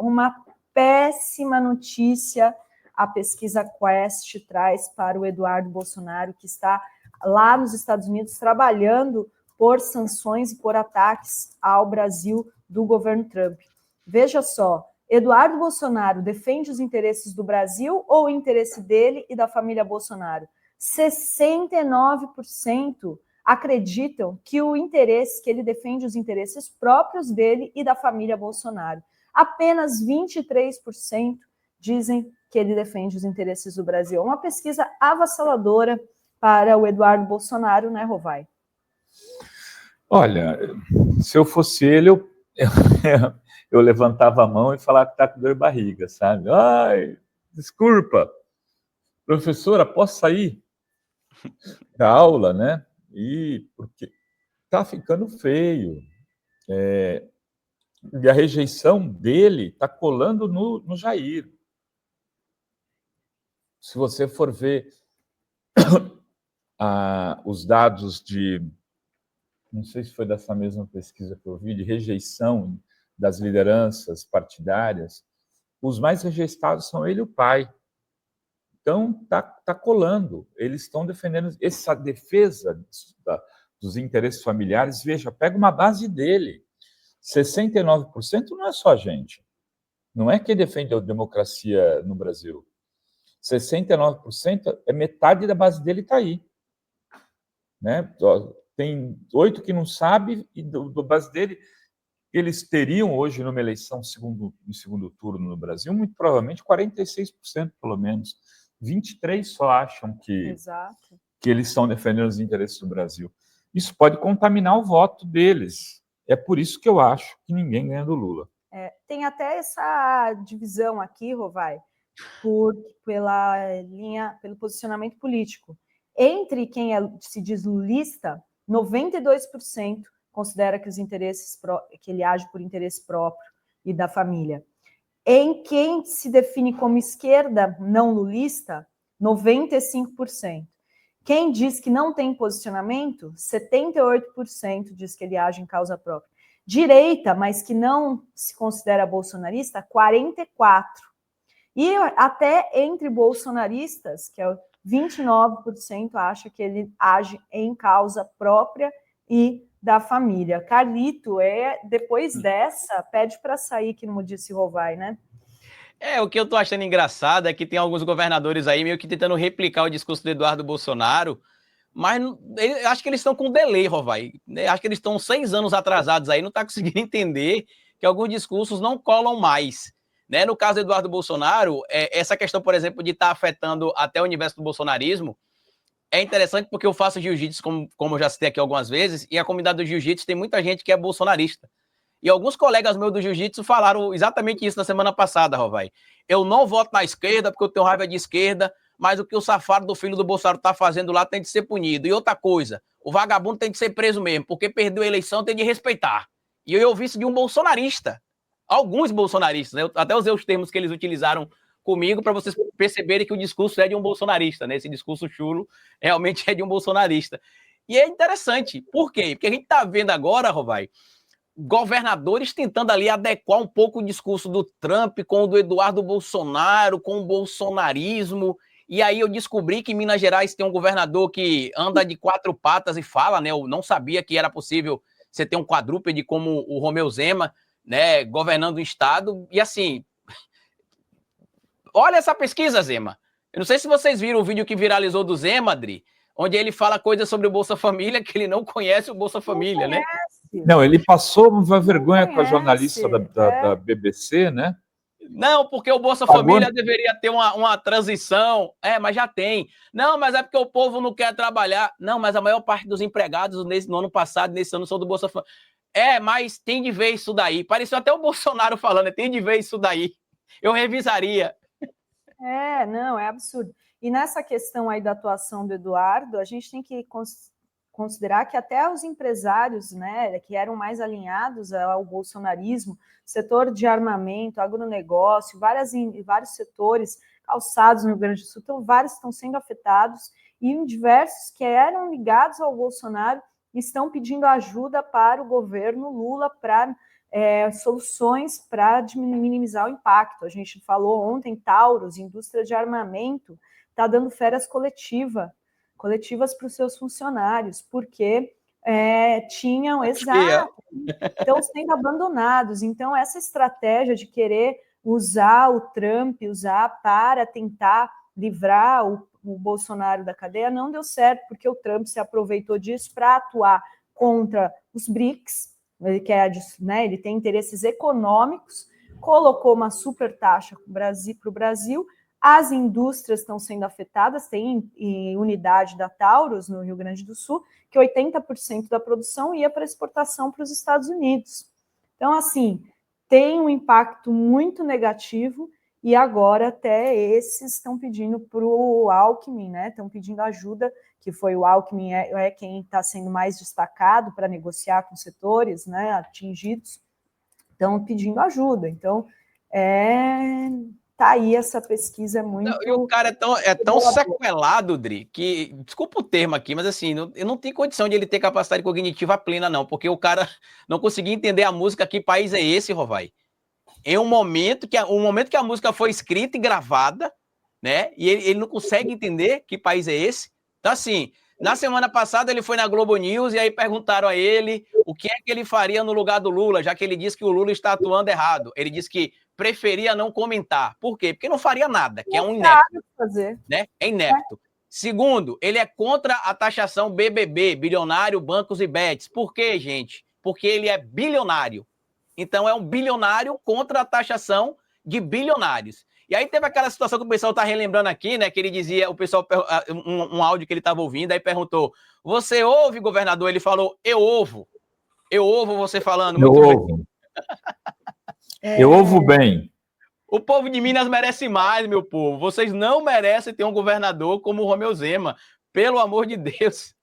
uma péssima notícia a pesquisa Quest traz para o Eduardo Bolsonaro, que está lá nos Estados Unidos trabalhando por sanções e por ataques ao Brasil do governo Trump. Veja só, Eduardo Bolsonaro defende os interesses do Brasil ou o interesse dele e da família Bolsonaro? 69% acreditam que ele defende os interesses próprios dele e da família Bolsonaro. Apenas 23% dizem que ele defende os interesses do Brasil. Uma pesquisa avassaladora para o Eduardo Bolsonaro, né, Rovai? Olha, se eu fosse ele, eu levantava a mão e falava que está com dor de barriga, sabe? Ai, desculpa, professora, posso sair da aula, né? Porque está ficando feio. E a rejeição dele está colando no Jair. Se você for ver os dados não sei se foi dessa mesma pesquisa que eu vi, de rejeição das lideranças partidárias, os mais rejeitados são ele e o pai. Então, tá colando. Eles estão defendendo essa defesa dos interesses familiares. Veja, pega uma base dele. 69% não é só a gente. Não é quem defende a democracia no Brasil. 69% é metade da base dele está aí. Né? Tem 8 que não sabe, e da base dele, eles teriam hoje, numa eleição em segundo turno no Brasil, muito provavelmente 46%, pelo menos. 23% só acham que eles estão defendendo os interesses do Brasil. Isso pode contaminar o voto deles. É por isso que eu acho que ninguém ganha do Lula. Tem até essa divisão aqui, Rovai, pelo posicionamento político. Entre quem se diz lulista, 92% considera que que ele age por interesse próprio e da família. Em quem se define como esquerda não lulista, 95%. Quem diz que não tem posicionamento, 78% diz que ele age em causa própria. Direita, mas que não se considera bolsonarista, 44%. E até entre bolsonaristas, que é 29% acha que ele age em causa própria e da família. Carlito, depois dessa, pede para sair, que não disse Rovai, né? O que eu tô achando engraçado é que tem alguns governadores aí meio que tentando replicar o discurso do Eduardo Bolsonaro, mas acho que eles estão com delay, Rovai. Acho que eles estão 6 anos atrasados aí, não tá conseguindo entender que alguns discursos não colam mais. Né? No caso do Eduardo Bolsonaro, essa questão, por exemplo, de estar afetando até o universo do bolsonarismo, é interessante porque eu faço jiu-jitsu, como eu já citei aqui algumas vezes, e a comunidade do jiu-jitsu tem muita gente que é bolsonarista. E alguns colegas meus do jiu-jitsu falaram exatamente isso na semana passada, Rovai. Eu não voto na esquerda porque eu tenho raiva de esquerda, mas o que o safado do filho do Bolsonaro está fazendo lá tem de ser punido. E outra coisa, o vagabundo tem de ser preso mesmo, porque perdeu a eleição, tem de respeitar. E eu ouvi isso de um bolsonarista. Alguns bolsonaristas, né? Até usei os termos que eles utilizaram comigo para vocês perceberem que o discurso é de um bolsonarista, né? Esse discurso chulo realmente é de um bolsonarista. E é interessante. Por quê? Porque a gente está vendo agora, Rovai, governadores tentando ali adequar um pouco o discurso do Trump com o do Eduardo Bolsonaro, com o bolsonarismo. E aí eu descobri que em Minas Gerais tem um governador que anda de 4 patas e fala, né? Eu não sabia que era possível você ter um quadrúpede como o Romeu Zema, né, governando o estado. E assim, olha essa pesquisa, Zema. Eu não sei se vocês viram o vídeo que viralizou do Zema, Adri, onde ele fala coisas sobre o Bolsa Família que ele não conhece o Bolsa Família, né? Não, ele passou uma vergonha com a jornalista da BBC, né? Não, porque o Bolsa Família deveria ter uma transição. Mas já tem. Não, mas é porque o povo não quer trabalhar. Não, mas a maior parte dos empregados no ano passado, nesse ano, são do Bolsa Família. Mas tem de ver isso daí. Pareceu até o Bolsonaro falando, tem de ver isso daí. Eu revisaria. Não, é absurdo. E nessa questão aí da atuação do Eduardo, a gente tem que considerar que até os empresários, né, que eram mais alinhados ao bolsonarismo, setor de armamento, agronegócio, vários setores, calçados no Rio Grande do Sul, então vários estão sendo afetados, e diversos que eram ligados ao Bolsonaro estão pedindo ajuda para o governo Lula para soluções para minimizar o impacto. A gente falou ontem, Taurus, indústria de armamento, está dando férias coletivas para os seus funcionários, porque estão sendo abandonados. Então, essa estratégia de querer usar o Trump, para tentar livrar o Bolsonaro da cadeia, não deu certo, porque o Trump se aproveitou disso para atuar contra os BRICS, ele tem interesses econômicos, colocou uma super taxa para o Brasil, as indústrias estão sendo afetadas, tem unidade da Taurus, no Rio Grande do Sul, que 80% da produção ia para exportação para os Estados Unidos. Então, assim, tem um impacto muito negativo, e agora até esses estão pedindo para o Alckmin, né? Estão pedindo ajuda, que foi o Alckmin, quem está sendo mais destacado para negociar com setores, né, atingidos, estão pedindo ajuda. Então, tá aí essa pesquisa muito... E o cara é tão sequelado, Dri, que, desculpa o termo aqui, mas assim, eu não tenho condição de ele ter capacidade cognitiva plena, não, porque o cara não conseguia entender a música. Que país é esse, Rovai? Em um momento que a música foi escrita e gravada, né? E ele não consegue entender que país é esse. Então, assim, na semana passada ele foi na Globo News e aí perguntaram a ele o que é que ele faria no lugar do Lula, já que ele disse que o Lula está atuando errado. Ele disse que preferia não comentar. Por quê? Porque não faria nada, que é um inepto. Né? É inepto. Segundo, ele é contra a taxação BBB, bilionário, bancos e bets. Por quê, gente? Porque ele é bilionário. Então, é um bilionário contra a taxação de bilionários. E aí teve aquela situação que o pessoal está relembrando aqui, né? Que ele dizia, o pessoal, um áudio que ele estava ouvindo, aí perguntou: você ouve, governador? Ele falou: eu ouvo. Eu ouvo você falando. Eu ouvo. Eu ouvo bem. O povo de Minas merece mais, meu povo. Vocês não merecem ter um governador como o Romeu Zema. Pelo amor de Deus.